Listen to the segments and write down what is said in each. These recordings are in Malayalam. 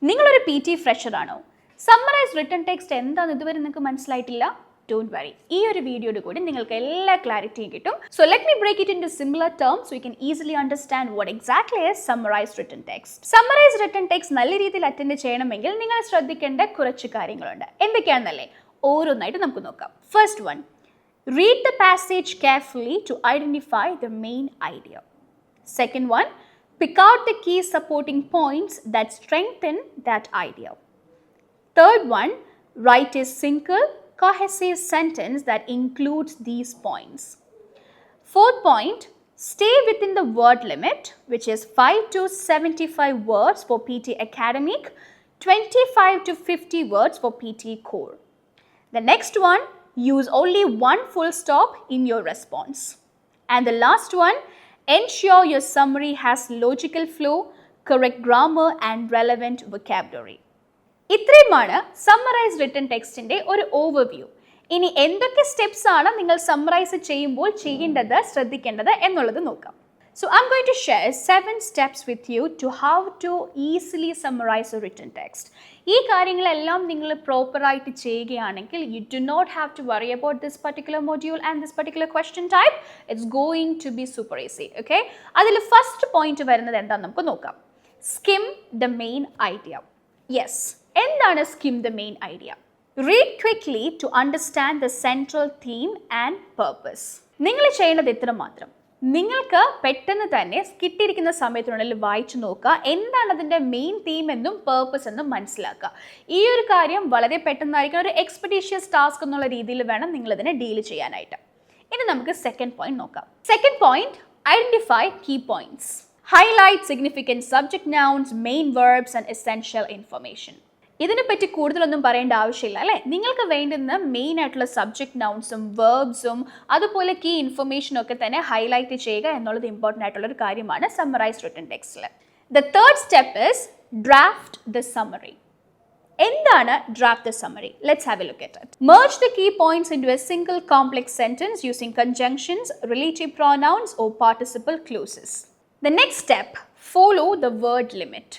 നിങ്ങളൊരു PT ഫ്രഷർ ആണോ? സമ്മറൈസ് റിട്ടൺ ടെക്സ്റ്റ് എന്താണെന്ന് ഇതുവരെ നിങ്ങൾക്ക് മനസ്സിലായിട്ടില്ല? Don't worry. ഈ ഒരു വീഡിയോയുടെ കൂടി നിങ്ങൾക്ക് എല്ലാ ക്ലാരിറ്റിയും കിട്ടും. So let me break it into similar terms so you can easily understand what exactly is summarized written text. Summarized written text നല്ല രീതിയിൽ അറ്റൻഡ് ചെയ്യണമെങ്കിൽ നിങ്ങൾ ശ്രദ്ധിക്കേണ്ട കുറച്ച് കാര്യങ്ങളുണ്ട്. എന്തൊക്കെയാണെന്നല്ലേ? ഓരോന്നായിട്ട് നമുക്ക് നോക്കാം. First one, read the passage carefully to identify the main idea. Second one, pick out the key supporting points that strengthen that idea. Third one, write a single, cohesive sentence that includes these points. Fourth point, stay within the word limit, which is 5 to 75 words for PT Academic, 25 to 50 words for PT Core. The next one, use only one full stop in your response. And the last one, ensure your summary has logical flow, correct grammar and relevant vocabulary. ഇത്രയുമാണ് സമ്മറൈസ് റിട്ടൺ ടെക്സ്റ്റിൻ്റെ ഒരു ഓവർവ്യൂ. ഇനി എന്തൊക്കെ സ്റ്റെപ്സ് ആണ് നിങ്ങൾ സമ്മറൈസ് ചെയ്യുമ്പോൾ ചെയ്യേണ്ടത്, ശ്രദ്ധിക്കേണ്ടത് എന്നുള്ളത് നോക്കാം. So I'm going to share 7 steps with you to how to easily summarize a written text. ഈ കാര്യങ്ങളെല്ലാം നിങ്ങൾ പ്രോപ്പറായിട്ട് ചെയ്യുകയാണെങ്കിൽ you do not have to worry about this particular module and this particular question type. It's going to be super easy. Okay? അതിൽ ഫസ്റ്റ് പോയിന്റ് വരുന്നത് എന്താണെന്ന് നമുക്ക് നോക്കാം. Skim the main idea. Yes. എന്താണ് skim the main idea? Read quickly to understand the central theme and purpose. നിങ്ങൾ ചെയ്യേണ്ടത് ഇത്ര മാത്രം. നിങ്ങൾക്ക് പെട്ടെന്ന് തന്നെ കിട്ടിയിരിക്കുന്ന സമയത്തിനുള്ളിൽ വായിച്ചു നോക്കുക, എന്താണ് അതിൻ്റെ മെയിൻ തീം എന്നും പേർപ്പസ് എന്നും മനസ്സിലാക്കുക. ഈ ഒരു കാര്യം വളരെ പെട്ടെന്നായിരിക്കും, ഒരു എക്സ്പെഡീഷ്യസ് ടാസ്ക് എന്നുള്ള രീതിയിൽ വേണം നിങ്ങളിതിനെ ഡീൽ ചെയ്യാനായിട്ട്. ഇനി നമുക്ക് സെക്കൻഡ് പോയിന്റ് നോക്കാം. Second point, identify key points. Highlight significant subject nouns, main verbs and essential information. ഇതിനെപ്പറ്റി കൂടുതലൊന്നും പറയേണ്ട ആവശ്യമില്ല അല്ലേ? നിങ്ങൾക്ക് വേണ്ടുന്ന മെയിൻ ആയിട്ടുള്ള സബ്ജക്റ്റ് നൗൺസും വേർബ്സും അതുപോലെ കീ ഇൻഫർമേഷനും ഒക്കെ തന്നെ ഹൈലൈറ്റ് ചെയ്യുക എന്നുള്ളത് ഇമ്പോർട്ടൻ്റ് ആയിട്ടുള്ള ഒരു കാര്യമാണ് സമ്മറൈസ് റിട്ടൺ ടെക്സ്റ്റിൽ. The third step is draft the summary. എന്താണ് draft the summary? Let's have a look at it. Merge the key points into a single complex sentence using conjunctions, relative pronouns or participle clauses. The next step, follow the word limit.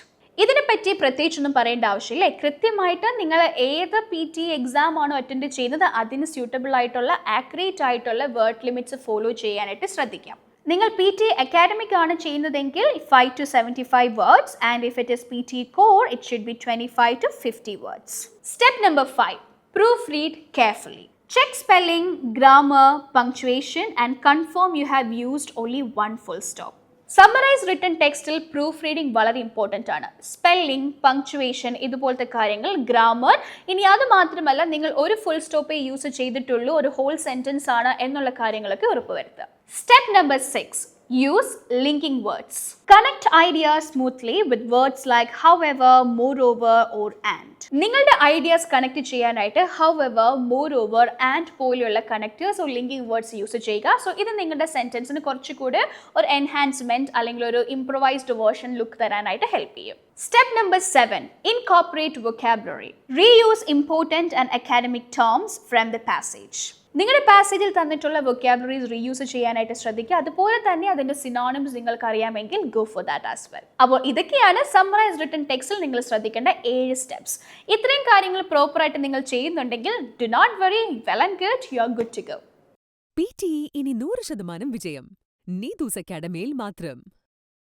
ഇതിനെപ്പറ്റി പ്രത്യേകിച്ചൊന്നും പറയേണ്ട ആവശ്യമില്ല. കൃത്യമായിട്ട് നിങ്ങൾ ഏത് PT എക്സാം ആണോ അറ്റൻഡ് ചെയ്യുന്നത് അതിന് സ്യൂട്ടബിൾ ആയിട്ടുള്ള ആക്യുറേറ്റ് ആയിട്ടുള്ള വേർഡ് ലിമിറ്റ്സ് ഫോളോ ചെയ്യാനായിട്ട് ശ്രദ്ധിക്കാം. നിങ്ങൾ PT അക്കാഡമിക് ആണ് ചെയ്യുന്നതെങ്കിൽ 5 to 75 words and if it is PT core it should be 25 to 50 words. Step number 5, proofread carefully. Check spelling, grammar, punctuation and confirm you have used only one full stop. Summarise written ടെക്സ്റ്റിൽ പ്രൂഫ് റീഡിംഗ് വളരെ ഇമ്പോർട്ടൻ്റ് ആണ്. സ്പെല്ലിംഗ്, പങ്ക്ച്വേഷൻ ഇതുപോലത്തെ കാര്യങ്ങൾ, ഗ്രാമർ. ഇനി അത് മാത്രമല്ല, നിങ്ങൾ ഒരു ഫുൾ സ്റ്റോപ്പേ യൂസ് ചെയ്തിട്ടുള്ളൂ, ഒരു ഹോൾ സെൻറ്റൻസ് ആണ് എന്നുള്ള കാര്യങ്ങളൊക്കെ ഉറപ്പുവരുത്തുക. Step number 6, use linking words. Connect ideas smoothly with words like however, moreover or and. നിങ്ങളുടെ ഐഡിയാസ് കണക്ട് ചെയ്യാനായിട്ട് however, moreover, and പോലെയുള്ള connectors or linking words use ചെയ്യുക. സോ ഇത് നിങ്ങളുടെ സെൻറ്റൻസിന് കുറച്ചുകൂടി ഒരു എൻഹാൻസ്മെൻറ്റ് അല്ലെങ്കിൽ ഒരു ഇംപ്രൊവൈസ്ഡ് വേർഷൻ ലുക്ക് തരാനായിട്ട് ഹെൽപ്പ് ചെയ്യും. Step number 7, incorporate vocabulary. Reuse important and academic terms from the passage. നിങ്ങളുടെ പാസേജിൽ തന്നിട്ടുള്ള വൊക്കാബുലറീസ് റീയൂസ് ചെയ്യാനായിട്ട് ശ്രദ്ധിക്കുക. അതുപോലെ തന്നെ അതിൻ്റെ സിനോണിംസ് നിങ്ങൾക്ക് അറിയാമെങ്കിൽ go for that as well. അപ്പോൾ ഇതൊക്കെയാണ് സമ്മറൈസ് റിട്ടൺ ടെക്സ്റ്റിൽ നിങ്ങൾ ശ്രദ്ധിക്കേണ്ട 7 സ്റ്റെപ്സ്. ഇത്രയും കാര്യങ്ങൾ പ്രോപ്പറായിട്ട് നിങ്ങൾ ചെയ്യുന്നുണ്ടെങ്കിൽ do not worry, well and good, you are good to go. PT ഇനി 100% വിജയം. നീതൂസ് അക്കാഡമിയിൽ മാത്രം.